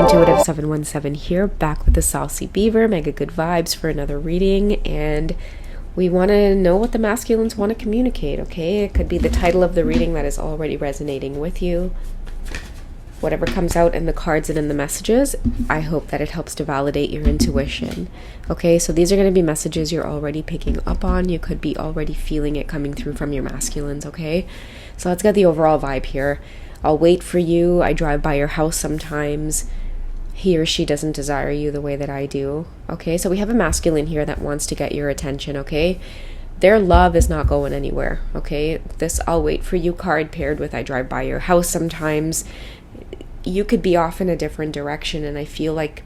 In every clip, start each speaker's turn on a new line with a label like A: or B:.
A: Intuitive 717 here, back with the Saucy Beaver. Mega good vibes for another reading, and we want to know what the masculines want to communicate, okay? It could be the title of the reading that is already resonating with you. Whatever comes out in the cards and in the messages, I hope that it helps to validate your intuition. Okay, so these are going to be messages you're already picking up on. You could be already feeling it coming through from your masculines, okay? So let's get the overall vibe here. I'll wait for you. I drive by your house sometimes. He or she doesn't desire you the way that I do. Okay, so we have a masculine here that wants to get your attention, okay? Their love is not going anywhere, okay? This I'll wait for you card paired with I drive by your house sometimes. You could be off in a different direction, and I feel like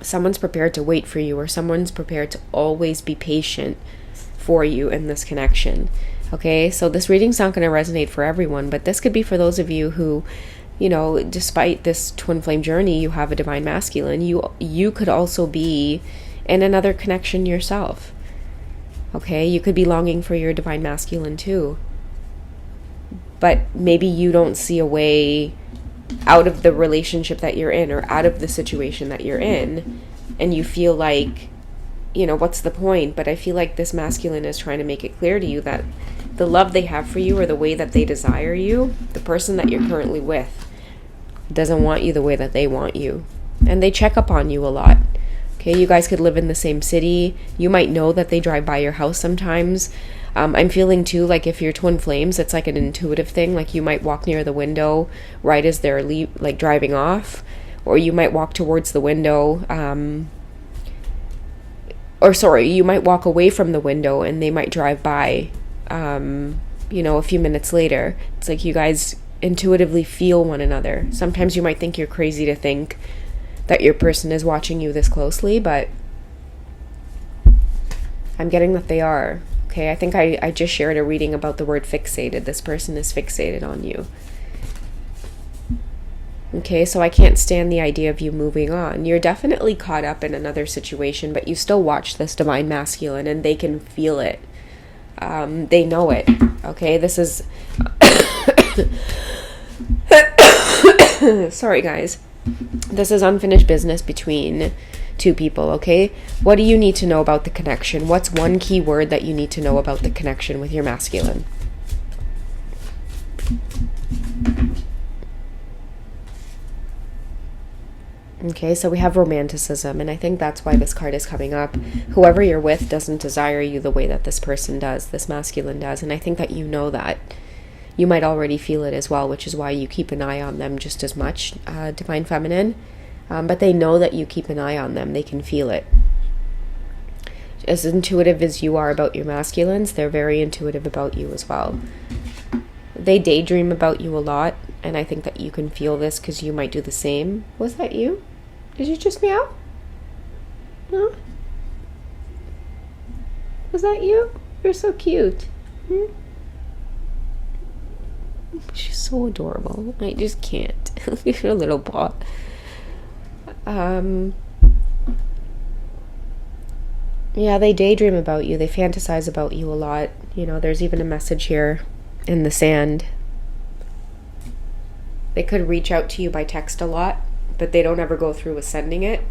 A: someone's prepared to wait for you, or someone's prepared to always be patient for you in this connection. Okay, so this reading's not going to resonate for everyone, but this could be for those of you who, you know, despite this twin flame journey, you have a divine masculine. You could also be in another connection yourself. Okay, you could be longing for your divine masculine too. But maybe you don't see a way out of the relationship that you're in, or out of the situation that you're in, and you feel like, you know, what's the point? But I feel like this masculine is trying to make it clear to you that the love they have for you, or the way that they desire you, the person that you're currently with doesn't want you the way that they want you. And they check up on you a lot. Okay, you guys could live in the same city. You might know that they drive by your house sometimes. I'm feeling too, like if you're twin flames, it's like an intuitive thing. Like you might walk near the window right as they're driving off, or you might walk towards the window, you might walk away from the window and they might drive by, you know, a few minutes later. It's like you guys intuitively feel one another. Sometimes you might think you're crazy to think that your person is watching you this closely, but I'm getting that they are. Okay, I think I just shared a reading about the word fixated. This person is fixated on you. Okay, so I can't stand the idea of you moving on. You're definitely caught up in another situation, but you still watch this divine masculine and they can feel it. They know it. Okay, this is... Sorry, guys. This is unfinished business between two people, okay? What do you need to know about the connection? What's one key word that you need to know about the connection with your masculine? Okay, so we have romanticism, and I think that's why this card is coming up. Whoever you're with doesn't desire you the way that this person does, this masculine does, and I think that you know that. You might already feel it as well, which is why you keep an eye on them just as much, divine feminine. But they know that you keep an eye on them. They can feel it. As intuitive as you are about your masculines, they're very intuitive about you as well. They daydream about you a lot, and I think that you can feel this because you might do the same. Was that you? Did you just meow? Huh? Was that you? You're so cute. She's so adorable. I just can't. You're a little paw. Yeah, they daydream about you. They fantasize about you a lot. You know, there's even a message here in the sand. They could reach out to you by text a lot, but they don't ever go through with sending it.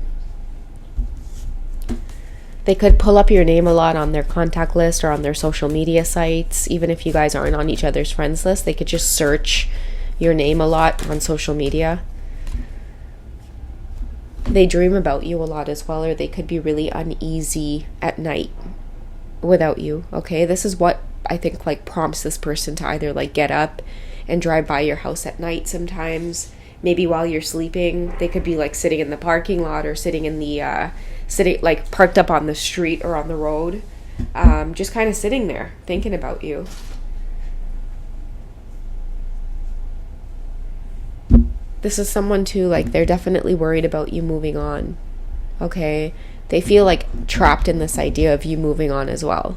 A: They could pull up your name a lot on their contact list or on their social media sites. Even if you guys aren't on each other's friends list, they could just search your name a lot on social media. They dream about you a lot as well, or they could be really uneasy at night without you, okay? This is what I think like prompts this person to either like get up and drive by your house at night sometimes. Maybe while you're sleeping, they could be like sitting in the parking lot, or sitting in the like parked up on the street or on the road, just kind of sitting there thinking about you. This is someone too, like they're definitely worried about you moving on, okay? They feel like trapped in this idea of you moving on as well.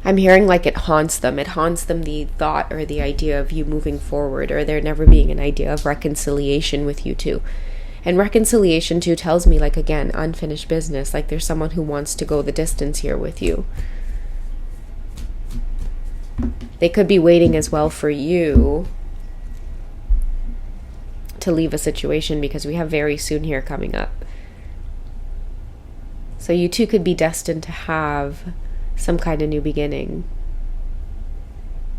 A: I'm hearing like it haunts them. It haunts them, the thought or the idea of you moving forward, or there never being an idea of reconciliation with you two. And reconciliation too tells me, like, again, unfinished business. Like there's someone who wants to go the distance here with you. They could be waiting as well for you to leave a situation, because we have very soon here coming up. So you two could be destined to have some kind of new beginning.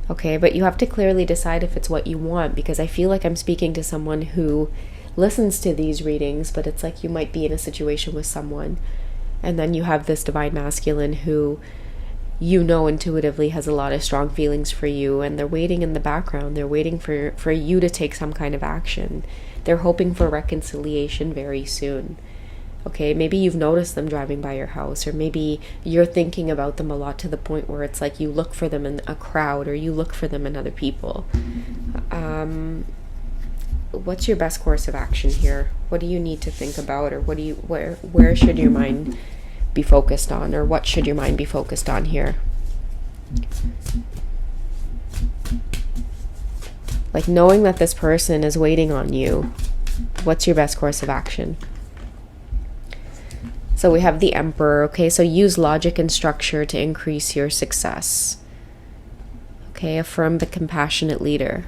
A: Okay, but you have to clearly decide if it's what you want, because I feel like I'm speaking to someone who listens to these readings, but it's like you might be in a situation with someone, and then you have this divine masculine who you know intuitively has a lot of strong feelings for you, and they're waiting in the background. They're waiting for you to take some kind of action. They're hoping for reconciliation very soon. Okay, maybe you've noticed them driving by your house, or maybe you're thinking about them a lot to the point where it's like you look for them in a crowd, or you look for them in other people. What's your best course of action here? What do you need to think about, or where should your mind be focused on, or what should your mind be focused on here? Like, knowing that this person is waiting on you, what's your best course of action? So we have the Emperor, okay? So use logic and structure to increase your success. Okay, affirm the compassionate leader.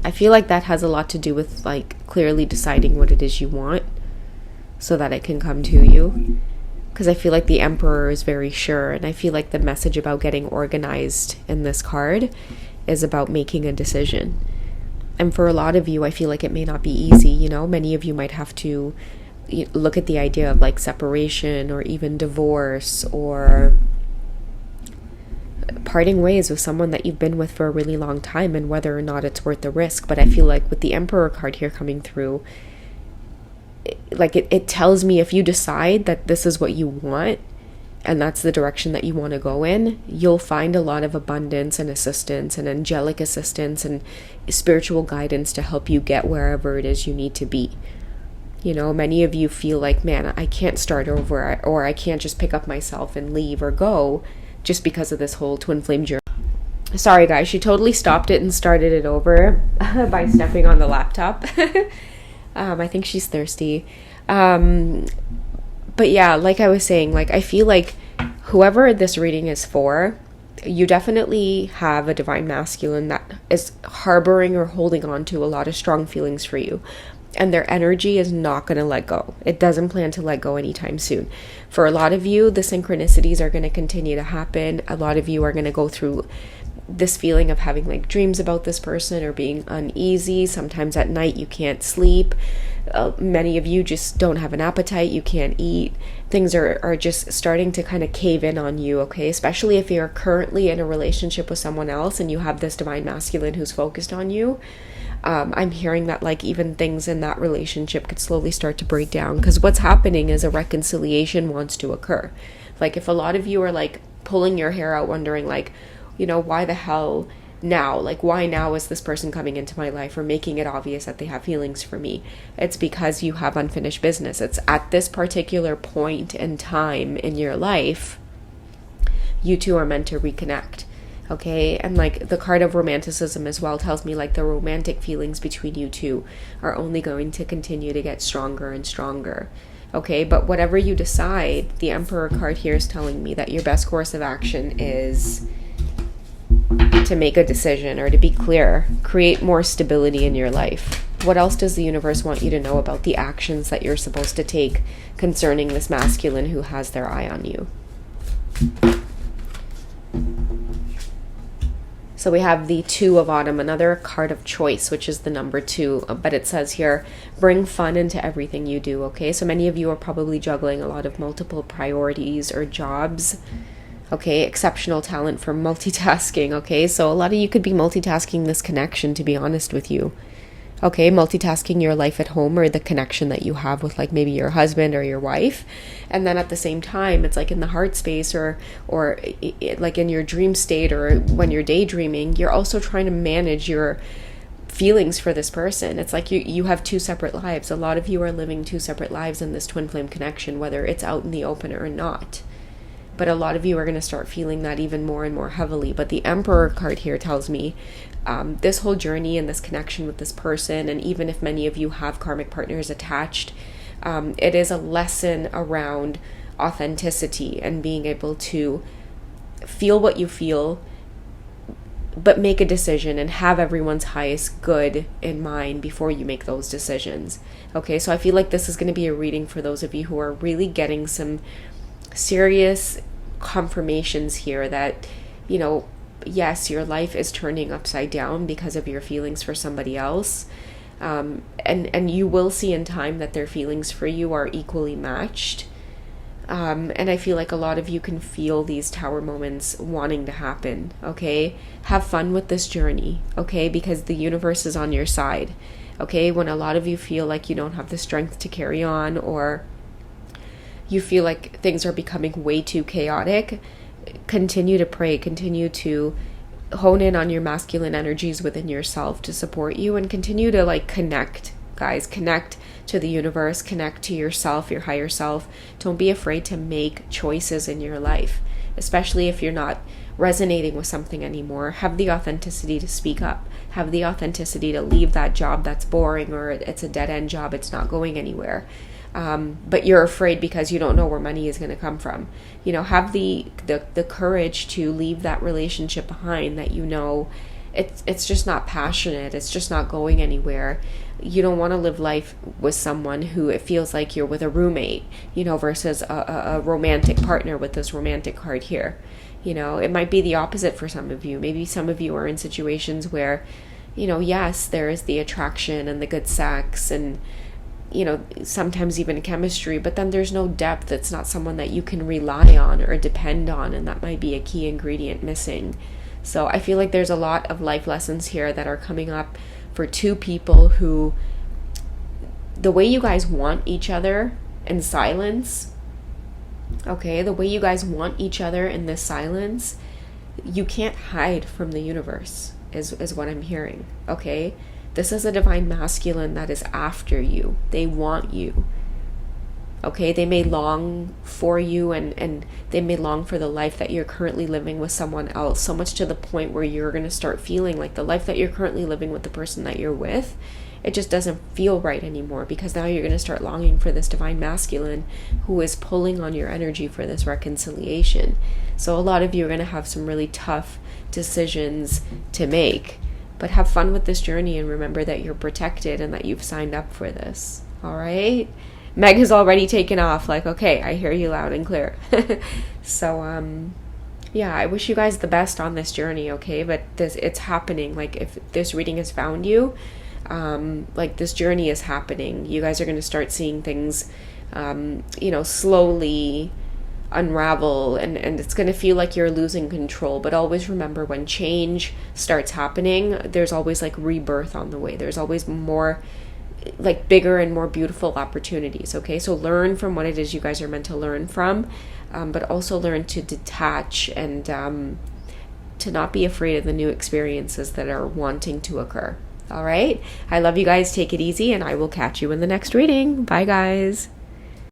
A: I feel like that has a lot to do with, like, clearly deciding what it is you want so that it can come to you. Because I feel like the Emperor is very sure, and I feel like the message about getting organized in this card is about making a decision. And for a lot of you, I feel like it may not be easy, you know? Many of you might have to look at the idea of like separation, or even divorce, or parting ways with someone that you've been with for a really long time, and whether or not it's worth the risk. But I feel like with the Emperor card here coming through, like it tells me if you decide that this is what you want, and that's the direction that you want to go in, you'll find a lot of abundance and assistance and angelic assistance and spiritual guidance to help you get wherever it is you need to be. You know, many of you feel like, man, I can't start over, or I can't just pick up myself and leave or go just because of this whole twin flame journey. Sorry, guys, she totally stopped it and started it over by stepping on the laptop. I think she's thirsty. But yeah, like I was saying, like, I feel like whoever this reading is for, you definitely have a divine masculine that is harboring or holding on to a lot of strong feelings for you. And their energy is not going to let go. It doesn't plan to let go anytime soon. For a lot of you, the synchronicities are going to continue to happen. A lot of you are going to go through this feeling of having like dreams about this person, or being uneasy. Sometimes at night you can't sleep. Many of you just don't have an appetite. You can't eat. Things are just starting to kind of cave in on you, okay? Especially if you're currently in a relationship with someone else and you have this divine masculine who's focused on you. I'm hearing that like even things in that relationship could slowly start to break down, because what's happening is a reconciliation wants to occur. Like, if a lot of you are like pulling your hair out wondering like, you know, why the hell now? Like, why now is this person coming into my life, or making it obvious that they have feelings for me? It's because you have unfinished business. It's at this particular point in time in your life, you two are meant to reconnect. Okay, and like the card of romanticism as well tells me like the romantic feelings between you two are only going to continue to get stronger and stronger. Okay, but whatever you decide, the Emperor card here is telling me that your best course of action is to make a decision, or to be clear, create more stability in your life. What else does the universe want you to know about the actions that you're supposed to take concerning this masculine who has their eye on you? So we have the Two of Autumn, another card of choice, which is the number 2. But it says here, bring fun into everything you do, okay? So many of you are probably juggling a lot of multiple priorities or jobs, okay? Exceptional talent for multitasking, okay? So a lot of you could be multitasking this connection, to be honest with you. Okay, multitasking your life at home, or the connection that you have with like maybe your husband or your wife. And then at the same time, it's like in the heart space, or like in your dream state, or when you're daydreaming, you're also trying to manage your feelings for this person. It's like you have 2 separate lives. A lot of you are living 2 separate lives in this twin flame connection, whether it's out in the open or not. But a lot of you are going to start feeling that even more and more heavily. But the Emperor card here tells me this whole journey and this connection with this person, and even if many of you have karmic partners attached, it is a lesson around authenticity and being able to feel what you feel, but make a decision and have everyone's highest good in mind before you make those decisions. Okay, so I feel like this is going to be a reading for those of you who are really getting some serious confirmations here that, yes, your life is turning upside down because of your feelings for somebody else. And you will see in time that their feelings for you are equally matched. And I feel like a lot of you can feel these tower moments wanting to happen, okay? Have fun with this journey, okay? Because the universe is on your side, okay? When a lot of you feel like you don't have the strength to carry on, or you feel like things are becoming way too chaotic, continue to pray, continue to hone in on your masculine energies within yourself to support you, and continue to connect, guys. Connect to the universe, connect to yourself, your higher self. Don't be afraid to make choices in your life, especially if you're not resonating with something anymore. Have the authenticity to speak up. Have the authenticity to leave that job that's boring, or it's a dead-end job, it's not going anywhere. But you're afraid because you don't know where money is going to come from. Have the courage to leave that relationship behind that it's just not passionate, it's just not going anywhere. You don't want to live life with someone who it feels like you're with a roommate, versus a romantic partner with this romantic card here. It might be the opposite for some of you. Maybe some of you are in situations where, yes, there is the attraction and the good sex and, sometimes even chemistry, but then there's no depth. It's not someone that you can rely on or depend on, and that might be a key ingredient missing. So I feel like there's a lot of life lessons here that are coming up for two people who, the way you guys want each other in silence, okay, the way you guys want each other in this silence, you can't hide from the universe, is what I'm hearing, okay? This is a divine masculine that is after you. They want you. Okay, they may long for you, and they may long for the life that you're currently living with someone else, so much to the point where you're going to start feeling like the life that you're currently living with the person that you're with, it just doesn't feel right anymore, because now you're going to start longing for this divine masculine who is pulling on your energy for this reconciliation. So a lot of you are going to have some really tough decisions to make, but have fun with this journey and remember that you're protected and that you've signed up for this. All right? Meg has already taken off, okay, I hear you loud and clear. So, yeah, I wish you guys the best on this journey, okay? But it's happening. If this reading has found you, this journey is happening. You guys are going to start seeing things, slowly unravel, and it's going to feel like you're losing control. But always remember, when change starts happening, there's always rebirth on the way. There's always more bigger and more beautiful opportunities, okay? So learn from what it is you guys are meant to learn from, but also learn to detach and to not be afraid of the new experiences that are wanting to occur. All right? I love you guys. Take it easy, and I will catch you in the next reading. Bye, guys.